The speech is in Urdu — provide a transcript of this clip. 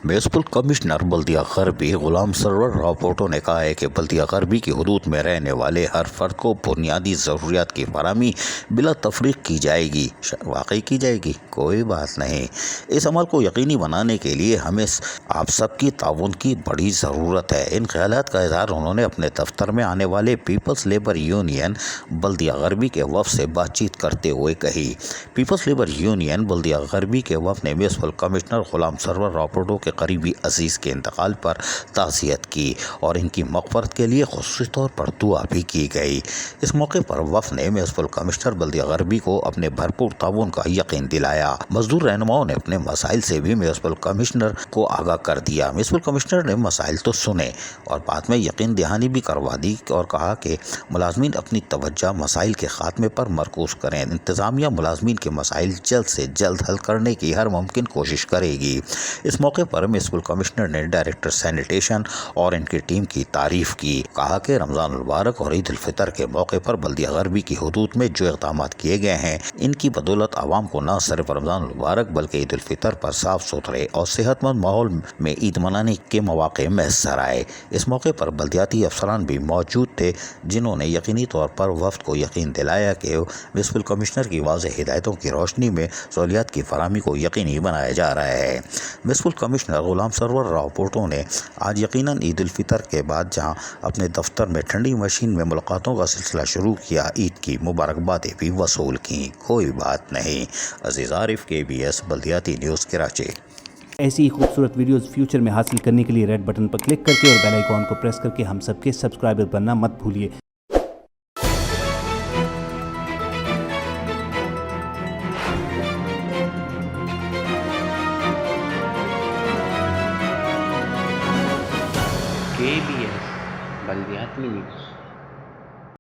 میونسپل کمشنر بلدیہ غربی غلام سرور راپورٹو نے کہا ہے کہ بلدیہ غربی کی حدود میں رہنے والے ہر فرد کو بنیادی ضروریات کی فراہمی بلا تفریق کی جائے گی۔ واقعی کی جائے گی؟ کوئی بات نہیں۔ اس عمل کو یقینی بنانے کے لیے ہمیں آپ سب کی تعاون کی بڑی ضرورت ہے۔ ان خیالات کا اظہار انہوں نے اپنے دفتر میں آنے والے پیپلز لیبر یونین بلدیہ غربی کے وفد سے بات چیت کرتے ہوئے کہی۔ پیپلز لیبر یونین بلدیہ غربی کے وفد نے میونسپل کمشنر غلام سرور راپورٹو کے قریبی عزیز کے انتقال پر تعزیت کی اور ان کی مغفرت کے لیے خصوصی طور پر دعا بھی کی گئی۔ اس موقع پر وفد نے میونسپل کمشنر بلدیہ غربی کو اپنے بھرپور تعاون کا یقین دلایا۔ مزدور رہنماؤں نے اپنے مسائل سے بھی میونسپل کمشنر کو آگاہ کر دیا۔ میونسپل کمشنر نے مسائل تو سنے اور بعد میں یقین دہانی بھی کروا دی اور کہا کہ ملازمین اپنی توجہ مسائل کے خاتمے پر مرکوز کریں۔ انتظامیہ ملازمین کے مسائل جلد سے جلد حل کرنے کی ہر ممکن کوشش کرے گی۔ اس موقع پر میونسپل کمشنر نے ڈائریکٹر سینیٹیشن اور ان کی ٹیم کی تعریف کی۔ کہا کہ رمضان المبارک اور عید الفطر کے موقع پر بلدیہ غربی کی حدود میں جو اقدامات کیے گئے ہیں، ان کی بدولت عوام کو نہ صرف رمضان المبارک بلکہ عید الفطر پر صاف ستھرے اور صحت مند ماحول میں عید منانے کے مواقع میسر آئے۔ اس موقع پر بلدیاتی افسران بھی موجود تھے، جنہوں نے یقینی طور پر وفد کو یقین دلایا کہ میونسپل کمشنر کی واضح ہدایتوں کی روشنی میں سہولیات کی فراہمی کو یقینی بنایا جا رہا ہے۔ میونسپل کمشنر غلام سرور راپورٹو نے آج یقیناً عید الفطر کے بعد جہاں اپنے دفتر میں ٹھنڈی مشین میں ملاقاتوں کا سلسلہ شروع کیا، عید کی مبارکبادیں بھی وصول کیں۔ کوئی بات نہیں۔ عزیز عارف، KBS بلدیاتی نیوز، کراچی۔ ایسی ہی خوبصورت ویڈیوز فیوچر میں حاصل کرنے کے لیے ریڈ بٹن پر کلک کر کے اور بیل آئیکن کو پریس کر کے ہم سب کے سبسکرائبر بننا مت بھولیے۔ KBS بلدیاتی نیوز۔